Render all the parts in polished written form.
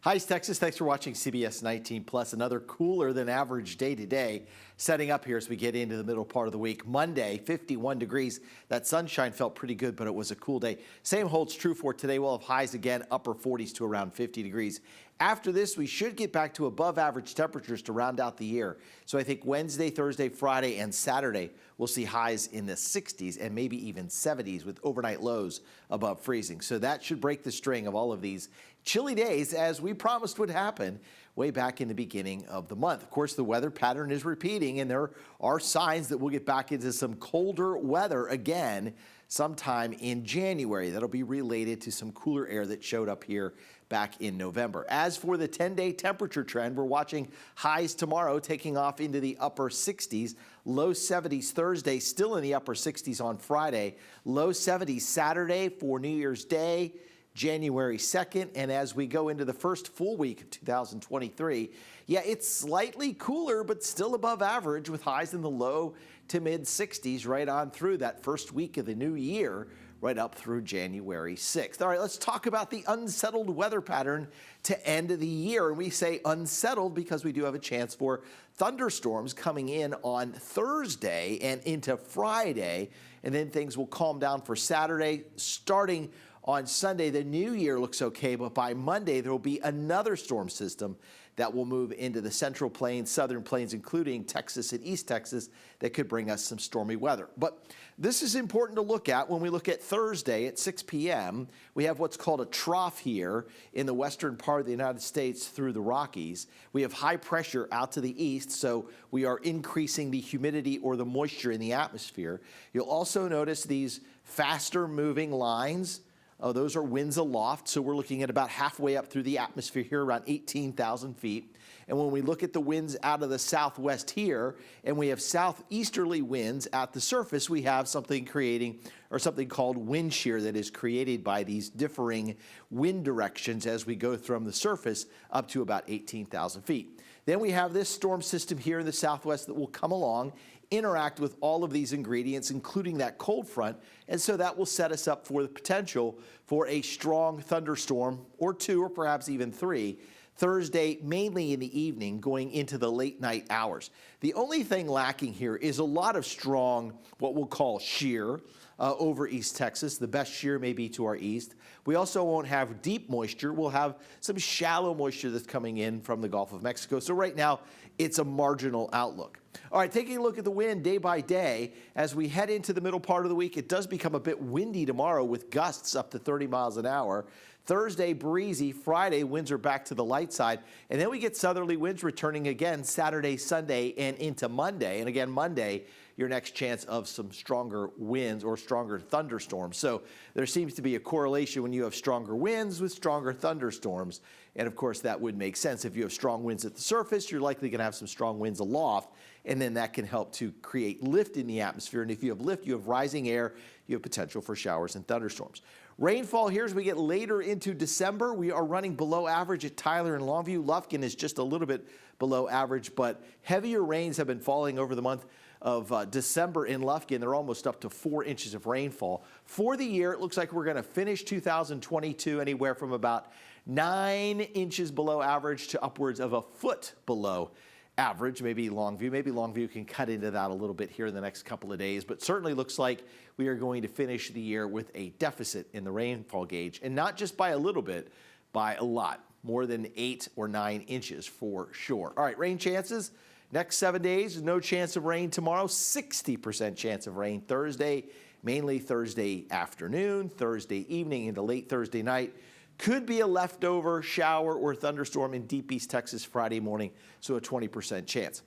Hi, Texas. Thanks for watching CBS 19 Plus. Another cooler than average day today setting up here as we get into the middle part of the week. Monday, 51 degrees. That sunshine felt pretty good, but it was a cool day. Same holds true for today. We'll have highs again, upper 40s to around 50 degrees. After this, we should get back to above average temperatures to round out the year. So I think Wednesday, Thursday, Friday, and Saturday, we'll see highs in the 60s and maybe even 70s with overnight lows above freezing. So that should break the string of all of these chilly days as we promised would happen way back in the beginning of the month. Of course, the weather pattern is repeating, and there are signs that we'll get back into some colder weather again sometime in January. That'll be related to some cooler air that showed up here back in November. As for the 10-day temperature trend, we're watching highs tomorrow taking off into the upper 60s, low 70s Thursday, still in the upper 60s on Friday, low 70s Saturday for New Year's Day, January 2nd, and as we go into the first full week of 2023, yeah, it's slightly cooler, but still above average with highs in the low to mid 60s right on through that first week of the new year, right up through January 6th. All right, let's talk about the unsettled weather pattern to end of the year. And we say unsettled because we do have a chance for thunderstorms coming in on Thursday and into Friday, and then things will calm down for Saturday. Starting on Sunday, the new year looks okay, but by Monday, there will be another storm system that will move into the central plains, southern plains, including Texas and East Texas, that could bring us some stormy weather. But this is important to look at when we look at Thursday at 6 p.m. We have what's called a trough here in the western part of the United States through the Rockies. We have high pressure out to the east, so we are increasing the humidity or the moisture in the atmosphere. You'll also notice these faster moving lines. Those are winds aloft, so we're looking at about halfway up through the atmosphere here, around 18,000 feet. And when we look at the winds out of the southwest here, and we have southeasterly winds at the surface, we have something called wind shear that is created by these differing wind directions as we go from the surface up to about 18,000 feet. Then we have this storm system here in the southwest that will come along, interact with all of these ingredients, including that cold front, and so that will set us up for the potential for a strong thunderstorm or two or perhaps even three Thursday, mainly in the evening, going into the late night hours. The only thing lacking here is a lot of strong, what we'll call shear, over East Texas. The best shear may be to our east. We also won't have deep moisture. We'll have some shallow moisture that's coming in from the Gulf of Mexico. So right now, it's a marginal outlook. All right, taking a look at the wind day by day, as we head into the middle part of the week, it does become a bit windy tomorrow with gusts up to 30 miles an hour. Thursday, breezy. Friday, winds are back to the light side. And then we get southerly winds returning again Saturday, Sunday, and into Monday. And again, Monday, your next chance of some stronger winds or stronger thunderstorms. So there seems to be a correlation when you have stronger winds with stronger thunderstorms. And of course, that would make sense. If you have strong winds at the surface, you're likely going to have some strong winds aloft. And then that can help to create lift in the atmosphere. And if you have lift, you have rising air, you have potential for showers and thunderstorms. Rainfall here as we get later into December. We are running below average at Tyler and Longview. Lufkin is just a little bit below average, but heavier rains have been falling over the month of December in Lufkin. They're almost up to 4 inches of rainfall. For the year, it looks like we're going to finish 2022 anywhere from about 9 inches below average to upwards of a foot below average. Maybe Longview can cut into that a little bit here in the next couple of days, but certainly looks like we are going to finish the year with a deficit in the rainfall gauge, and not just by a little bit, by a lot, more than 8 or 9 inches for sure. All right, rain chances. Next 7 days, no chance of rain tomorrow, 60% chance of rain Thursday, mainly Thursday afternoon, Thursday evening into late Thursday night. Could be a leftover shower or thunderstorm in deep East Texas Friday morning, so a 20% chance.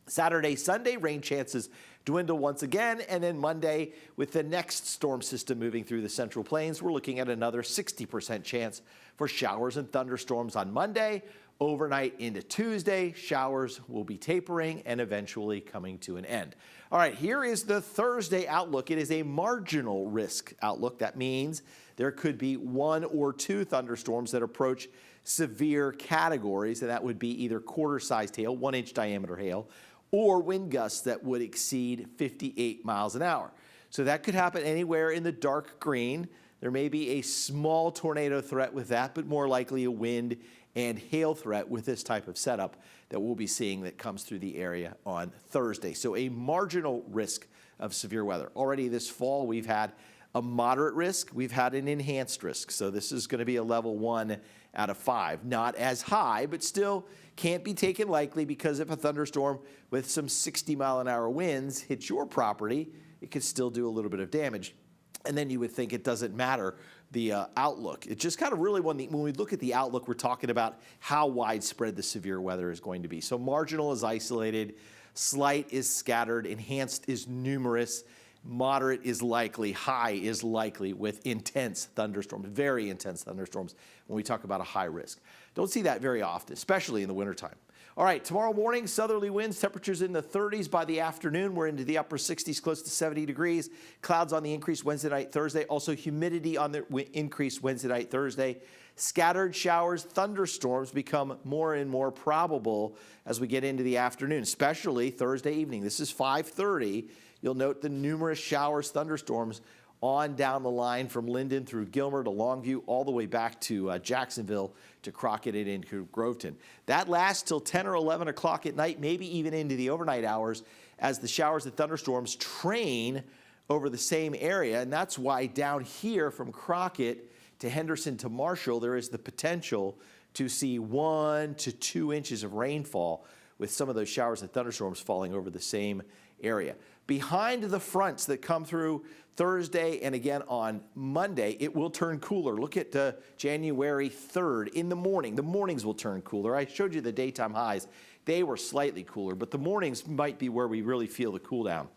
Saturday, Sunday, rain chances dwindle once again, and then Monday, with the next storm system moving through the central plains, we're looking at another 60% chance for showers and thunderstorms on Monday. Overnight into Tuesday, showers will be tapering and eventually coming to an end. All right, here is the Thursday outlook. It is a marginal risk outlook. That means there could be 1 or 2 thunderstorms that approach severe categories, and that would be either quarter-sized hail, 1-inch diameter hail, or wind gusts that would exceed 58 miles an hour. So that could happen anywhere in the dark green. There may be a small tornado threat with that, but more likely a wind and hail threat with this type of setup that we'll be seeing that comes through the area on Thursday. So a marginal risk of severe weather. Already this fall, we've had a moderate risk. We've had an enhanced risk. So this is going to be a level 1 out of 5. Not as high, but still can't be taken lightly, because if a thunderstorm with some 60-mile-an-hour winds hits your property, it could still do a little bit of damage. And then you would think it doesn't matter, the outlook. It just kind of really, when we look at the outlook, we're talking about how widespread the severe weather is going to be. So marginal is isolated, slight is scattered, enhanced is numerous, moderate is likely, high is likely, with intense thunderstorms, very intense thunderstorms when we talk about a high risk. Don't see that very often, especially in the wintertime. All right, tomorrow morning, southerly winds, temperatures in the 30s. By the afternoon, we're into the upper 60s, close to 70 degrees. Clouds on the increase Wednesday night, Thursday. Also humidity on the increase Wednesday night, Thursday. Scattered showers, thunderstorms become more and more probable as we get into the afternoon, especially Thursday evening. This is 5:30. You'll note the numerous showers, thunderstorms on down the line from Linden through Gilmer to Longview, all the way back to Jacksonville, to Crockett and into Groveton. That lasts till 10 or 11 o'clock at night, maybe even into the overnight hours, as the showers and thunderstorms train over the same area. And that's why down here from Crockett to Henderson to Marshall, there is the potential to see 1 to 2 inches of rainfall, with some of those showers and thunderstorms falling over the same area. Behind the fronts that come through Thursday and again on Monday, it will turn cooler. Look at January 3rd in the morning. The mornings will turn cooler. I showed you the daytime highs. They were slightly cooler, but the mornings might be where we really feel the cool down.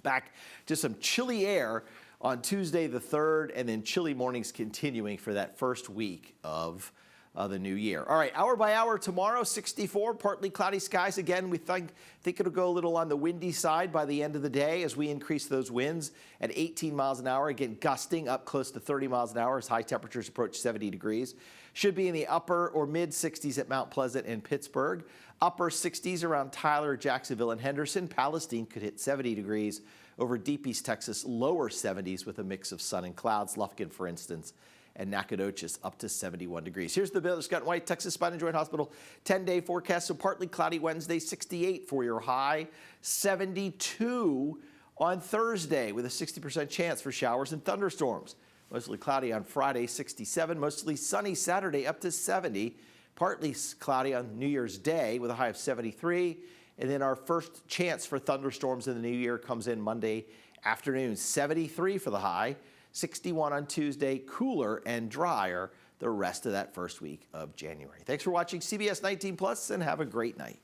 Back to some chilly air on Tuesday the 3rd, and then chilly mornings continuing for that first week of the new year. All right, hour by hour tomorrow, 64, partly cloudy skies. Again, we think it'll go a little on the windy side by the end of the day as we increase those winds at 18 miles an hour. Again, gusting up close to 30 miles an hour as high temperatures approach 70 degrees. Should be in the upper or mid 60s at Mount Pleasant and Pittsburgh. Upper 60s around Tyler, Jacksonville, and Henderson. Palestine could hit 70 degrees. Over Deep East Texas, lower 70s with a mix of sun and clouds. Lufkin, for instance, and Nacogdoches up to 71 degrees. Here's the Baylor Scott & White Texas Spine and Joint Hospital 10-day forecast. So partly cloudy Wednesday, 68 for your high, 72 on Thursday with a 60% chance for showers and thunderstorms. Mostly cloudy on Friday, 67. Mostly sunny Saturday, up to 70. Partly cloudy on New Year's Day with a high of 73. And then our first chance for thunderstorms in the new year comes in Monday afternoon, 73 for the high. 61 on Tuesday, cooler and drier the rest of that first week of January. Thanks for watching CBS 19 Plus, and have a great night.